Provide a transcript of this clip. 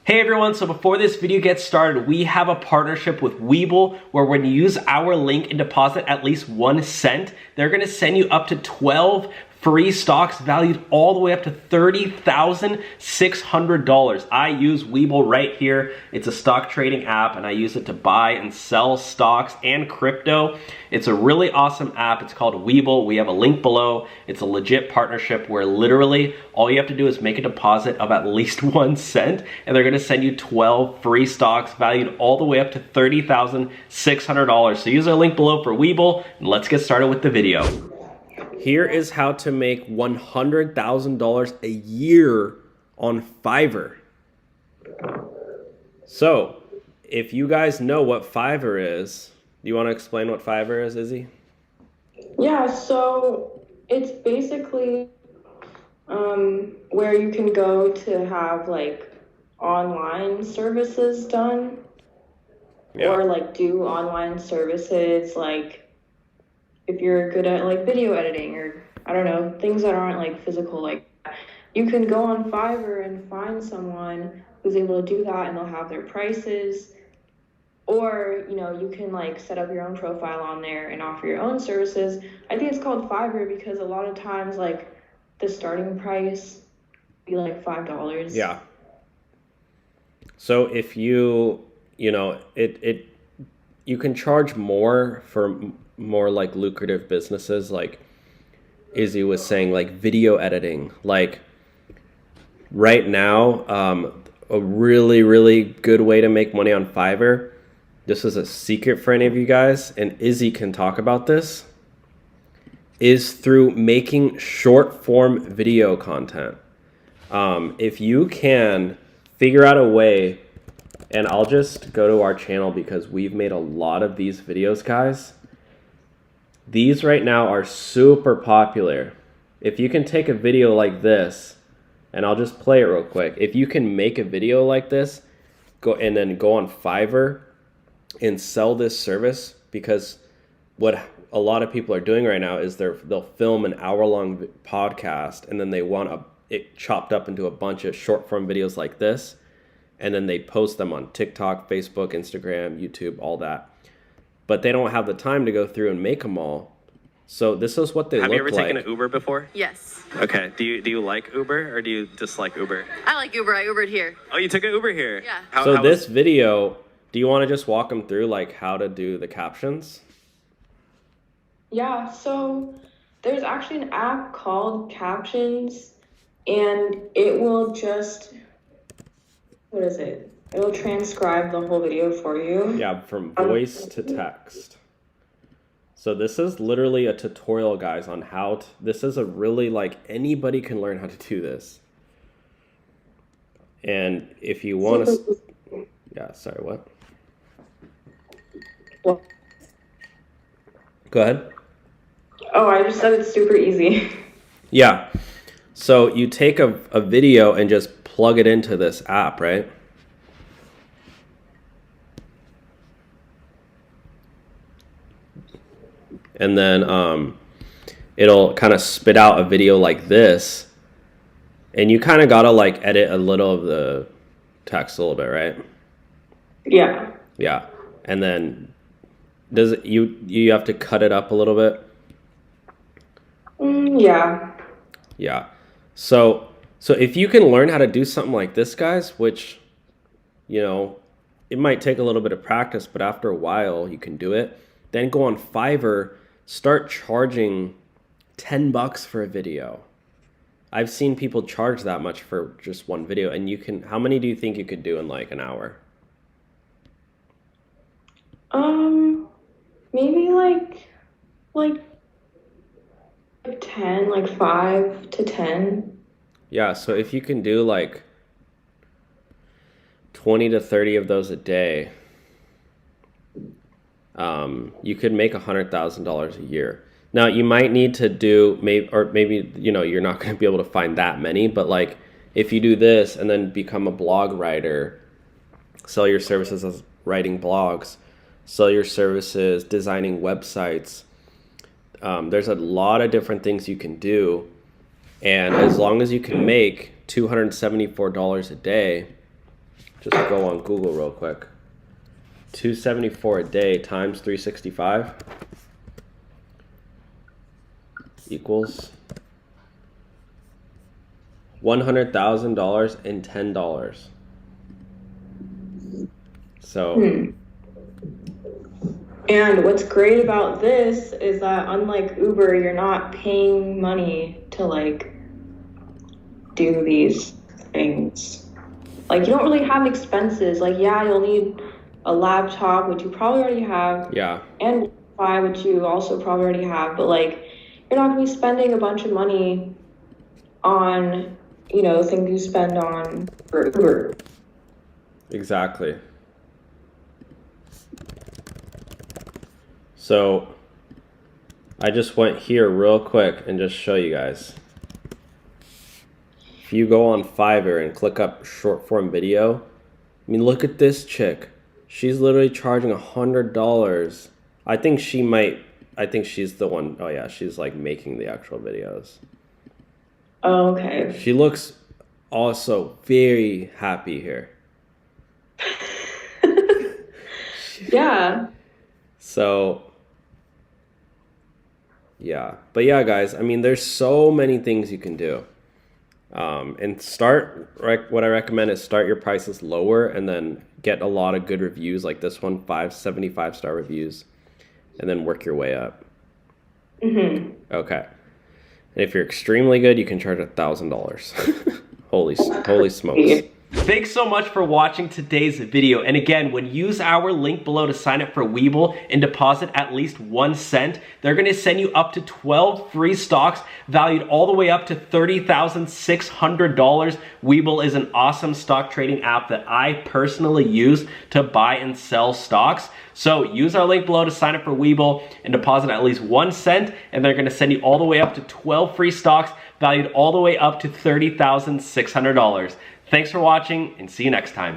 Hey everyone, so before this video gets started, we have a partnership with Webull where when you use our link and deposit at least 1 cent, they're gonna send you up to 12 free stocks valued all the way up to $30,600. I use Webull right here. It's a stock trading app and I use it to buy and sell stocks and crypto. It's a really awesome app. It's called Webull. We have a link below. It's a legit partnership where literally all you have to do is make a deposit of at least 1 cent and they're gonna send you 12 free stocks valued all the way up to $30,600. So use our link below for Webull and let's get started with the video. Here is how to make $100,000 a year on Fiverr. So, if you guys know what Fiverr is, do you want to explain what Fiverr is, Izzy? Yeah, so it's basically where you can go to have like online services done, or like do online services like if you're good at like video editing or I don't know, things that aren't like physical like that. You can go on Fiverr and find someone who's able to do that and they'll have their prices. Or, you know, you can like set up your own profile on there and offer your own services. I think it's called Fiverr because a lot of times like the starting price be like $5. Yeah. So if you know, you can charge more for more like lucrative businesses, like Izzy was saying, like video editing. Like right now, a really good way to make money on Fiverr, this is a secret for any of you guys, and Izzy can talk about this, is through making short form video content. If you can figure out a way, and I'll just go to our channel because we've made a lot of these videos, guys. These right now are super popular. If you can take a video like this, and I'll just play it real quick. If you can make a video like this, go on Fiverr and sell this service, because what a lot of people are doing right now is they'll film an hour-long podcast and then they want it chopped up into a bunch of short-form videos like this, and then they post them on TikTok, Facebook, Instagram, YouTube, all that. But they don't have the time to go through and make them all. So this is what they look like. Have you ever taken an Uber before? Yes. Okay. Do you like Uber or do you dislike Uber? I like Uber. I Ubered here. Oh, you took an Uber here? Yeah. So this video, do you want to just walk them through like how to do the captions? Yeah, so there's actually an app called Captions and it will just, what is it? It'll transcribe the whole video for you. Yeah, from voice to text. So this is literally a tutorial, guys, on how to, this is a really like anybody can learn how to do this. And if you want to, yeah, sorry, what? Well, go ahead. Oh, I just said it's super easy. Yeah. So you take a video and just plug it into this app, right? And then it'll kind of spit out a video like this. And you kind of got to like edit a little of the text a little bit, right? Yeah. Yeah. And then you have to cut it up a little bit? Yeah. Yeah. So if you can learn how to do something like this, guys, which, you know, it might take a little bit of practice, but after a while you can do it. Then go on Fiverr, start charging $10 for a video. I've seen people charge that much for just one video, and you can, how many do you think you could do in like an hour? Maybe like 10, like 5 to 10. Yeah, so if you can do like 20 to 30 of those a day, you could make $100,000 a year. Now you might need to do maybe you know, you're not going to be able to find that many, but like if you do this and then become a blog writer, sell your services as writing blogs, sell your services designing websites, there's a lot of different things you can do, and as long as you can make $274 a day, just go on Google real quick. 274 a day times 365 equals $100,000 and $10. So. And what's great about this is that unlike Uber, you're not paying money to like do these things. Like you don't really have expenses. Like yeah, you'll need a laptop, which you probably already have. Yeah. And Wi-Fi, which you also probably already have. But like you're not gonna be spending a bunch of money on, you know, things you spend on for Uber. Exactly. So I just went here real quick and just show you guys. If you go on Fiverr and click up short form video, I mean, look at this chick. She's literally charging $100. I think she's the one. Oh yeah, she's like making the actual videos. Oh, okay. She looks also very happy here. Yeah. So, yeah. But yeah, guys, I mean, there's so many things you can do. And what I recommend is start your prices lower and then get a lot of good reviews like this one, 75-star reviews, and then work your way up. Mm-hmm. Okay. And if you're extremely good, you can charge $1,000. Holy smokes. Thanks so much for watching today's video. And again, when you use our link below to sign up for Webull and deposit at least 1 cent, they're going to send you up to 12 free stocks valued all the way up to $30,600. Webull is an awesome stock trading app that I personally use to buy and sell stocks. So use our link below to sign up for Webull and deposit at least 1 cent, and they're going to send you all the way up to 12 free stocks valued all the way up to $30,600. Thanks for watching and see you next time.